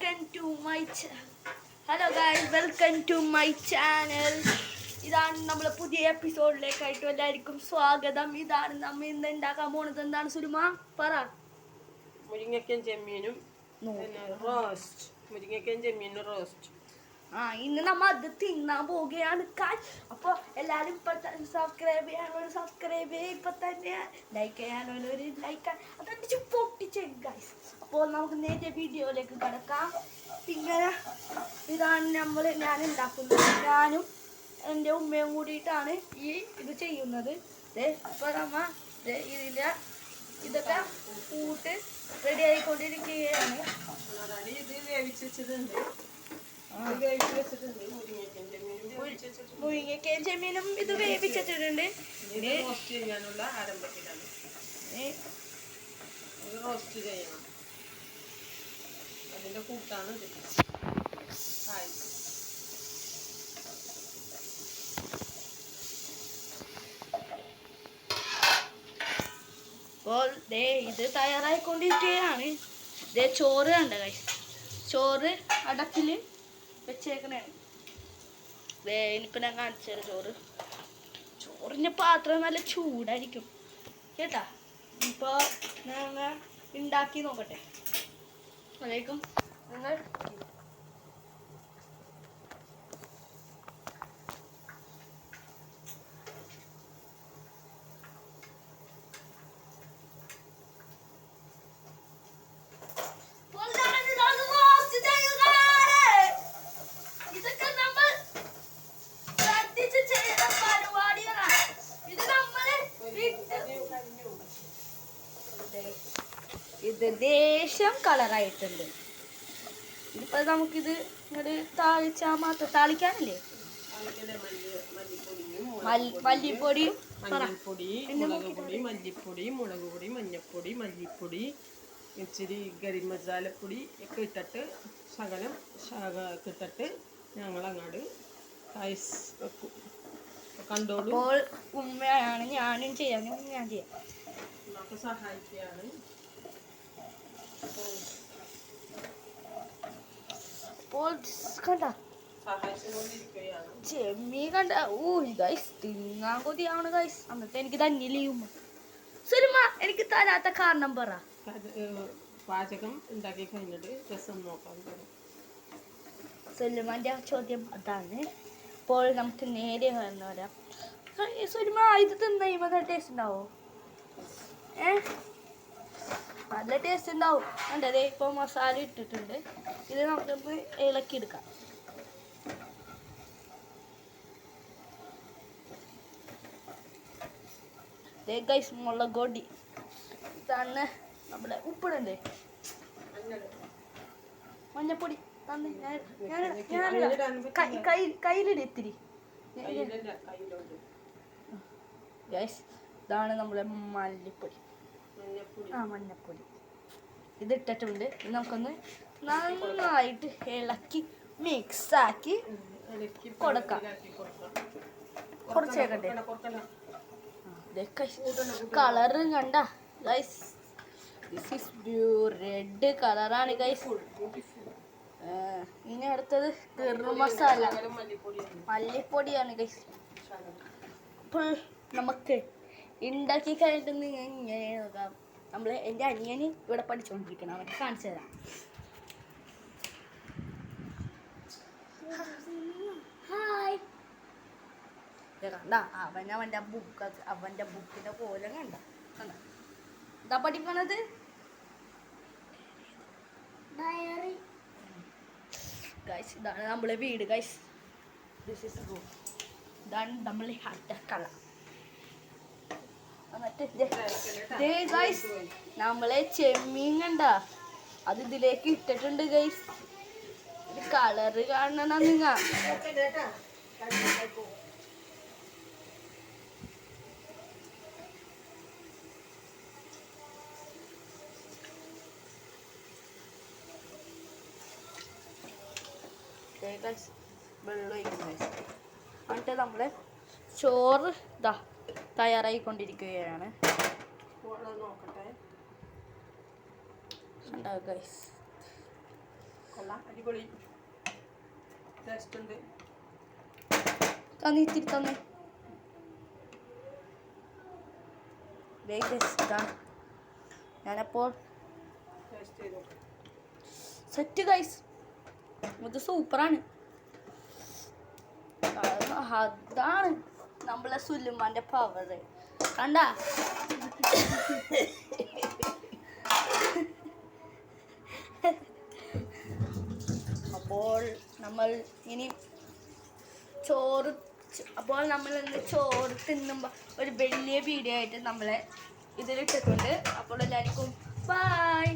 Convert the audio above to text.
Welcome to my hello guys, welcome to my channel. ഇതാണ് നമ്മളെ പുതിയ എപ്പിസോഡിലേക്കായിട്ട് എല്ലാവർക്കും സ്വാഗതം. ഇതാണ് നമ്മൾ ഇന്ന് ഉണ്ടാക്കാൻ പോണത്. എന്താണ് സുരുമ പറ? മുരിങ്ങക്കയും ചെമ്മീനും റോസ്റ്റ്. മുരിങ്ങക്കയും ചെമ്മീനും റോസ്റ്റ്. ഇന്ന് നമ്മൾ അത് തിന്നാൻ പോവുകയാണ്. അപ്പോൾ എല്ലാവരും ഇപ്പം സബ്സ്ക്രൈബ് ചെയ്യാനൊരു സബ്സ്ക്രൈബ് ചെയ്യുക, ഇപ്പം തന്നെ ലൈക്ക് ചെയ്യാനൊരു ലൈക്ക് അതെന്തിച്ച് പൊട്ടിച്ച് ഗൈസ്. അപ്പോൾ നമുക്ക് നേരെ വീഡിയോയിലേക്ക് കിടക്കാം. പിന്നെ ഇതാണ് ഞാൻ ഉണ്ടാക്കുന്നത്. ഞാനും എൻ്റെ ഉമ്മയും കൂടിയിട്ടാണ് ഇത് ചെയ്യുന്നത്. ഇപ്പോൾ നമ്മൾ ഇതൊക്കെ കൂട്ട് റെഡി ആയിക്കൊണ്ടിരിക്കുകയാണ്. ഇത് വേവിച്ചിട്ടുണ്ട്. മുരിങ്ങക്കയും ചെമ്മീനും ഇത് വേവിച്ചിട്ടുണ്ട്. റോസ്റ്റ് ചെയ്യാനുള്ള ആരംഭത്തിലാണ്. റോസ്റ്റ് ചെയ്യണം. അതിന്റെ കൂട്ടാണ് അപ്പോൾ ഇത് തയ്യാറായിക്കൊണ്ടിരിക്കുകയാണ്. ചോറ് കണ്ട കഴിച്ചു. ചോറ് അടപ്പിൽ വെച്ചേക്കണേ. ഇനിയിപ്പോൾ ഞാൻ കാണിച്ചു തരാം. ചോറിൻ്റെ പാത്രം നല്ല ചൂടായിരിക്കും കേട്ടാ. ഇപ്പോൾ ഞങ്ങൾ ഉണ്ടാക്കി നോക്കട്ടെ. അതായിരിക്കും നിങ്ങൾ ഇത് ദേശം കളറായിട്ടുണ്ട്. ഇതിപ്പോൾ നമുക്കിത് ഇങ്ങോട്ട് താളിച്ചാൽ മാത്രം താളിക്കാനല്ലേ. മല്ലിപ്പൊടിയും മല്ലിപ്പൊടി, മുളക് പൊടി, മഞ്ഞൾപ്പൊടി, മല്ലിപ്പൊടി, ഇച്ചിരി ഗരം മസാലപ്പൊടി ഒക്കെ ഇട്ടിട്ട് ശകലം ഇട്ടിട്ട് ഞങ്ങളങ്ങോട്ട് റൈസ് വെക്കും. കണ്ടോളൂ. അപ്പോൾ ഉമ്മയാണ് ഞാനും ചെയ്യാനും ഞാൻ ചെയ്യാം. നമുക്ക് സഹായിക്കുകയാണ്. ചെമ്മീൻ കണ്ട ഗൈസ് തിന്നാൻ കൊതിയാണ് ഗൈസ്. അന്നത്തെ എനിക്ക് തന്നെ ലീവ്. സുരുമ എനിക്ക് തരാത്ത കാരണം പറ. പാചകം ഉണ്ടാക്കി കഴിഞ്ഞിട്ട് രസം നോക്കാൻ. സുലുമാന്റെ ചോദ്യം അതാണ്. ഇപ്പോൾ നമുക്ക് നേരെ വരാം. സുരുമ ഇത് തിന്ന ടേസ്റ്റ് ഉണ്ടാവോ? നല്ല ടേസ്റ്റ് ഉണ്ടാവും. കണ്ടതേ ഇപ്പോൾ മസാല ഇട്ടിട്ടുണ്ട്. ഇത് നമുക്കൊന്ന് ഇളക്കി എടുക്കാം. ഗൈസ് മുളക് പൊടി ഇതാണ്. നമ്മുടെ ഉപ്പിടണ്ടേ? മഞ്ഞപ്പൊടി കയ്യിലിത്തിരി. ഗൈസ് ഇതാണ് നമ്മുടെ മല്ലിപ്പൊടി. മഞ്ഞപ്പൊടി ഇതിട്ടിട്ടുണ്ട്. നമുക്കൊന്ന് നന്നായിട്ട് ഇളക്കി മിക്സാക്കി കൊടുക്കാം. കുറച്ചേക്കട്ടെ. കളറ് കണ്ട ഗൈസ്, ദിസ് ഈസ് റെഡ് കളറാണ് ഗൈസ്. ഇനി അടുത്തത് ഗരം മസാല മല്ലിപ്പൊടിയാണ് ഗൈസ്. അപ്പോൾ നമുക്ക് ഉണ്ടാക്കി കഴിഞ്ഞിട്ട് ഇങ്ങനെ നോക്കാം. നമ്മൾ എൻ്റെ അനിയന് ഇവിടെ പഠിച്ചുകൊണ്ടിരിക്കണം. അവനെ കാണിച്ചു തരാം. ഹായ്. കണ്ട അവൻ്റെ ബുക്കിൻ്റെ പോലെ കണ്ട എന്താ പഠിക്കണത്? ഡയറി. ഗൈസ് ഇതാണ് നമ്മളെ വീട് ഗൈസ്. This is room. ഇതാണ് നമ്മളെ അടുക്കള. നമ്മളെ ചെമ്മീൻ കണ്ട അത് ഇതിലേക്ക് ഇട്ടിട്ടുണ്ട് ഗൈസ്. ഇത് കളറ് കാണണം നിങ്ങ. വെള്ളം ഒഴിക്കും ഗൈസ്. എന്നിട്ട് നമ്മള് ചോറ് തയ്യാറായിക്കൊണ്ടിരിക്കുകയാണ്. നോക്കട്ടെ. ഗൈസ് അല്ല അടിപൊളി ടേസ്റ്റ് ഉണ്ട്. തന്നെ ഇത്തിരി തന്നെ ഇതാണ്. ഞാനപ്പോൾ ടേസ്റ്റ് ചെയ്തു. സെറ്റ് ഗൈസ്, ഇത് സൂപ്പറാണ്. അതാണ് നമ്മളെ സുലുമാന്റെ പവർ കണ്ട. അപ്പോൾ നമ്മൾ ഇനി ചോറ് ചോറ് തിന്നുമ്പോൾ ഒരു വലിയ വീഡിയോ ആയിട്ട് നമ്മളെ ഇതിലിട്ടിട്ടുണ്ട്. അപ്പോൾ എല്ലാവർക്കും ബൈ.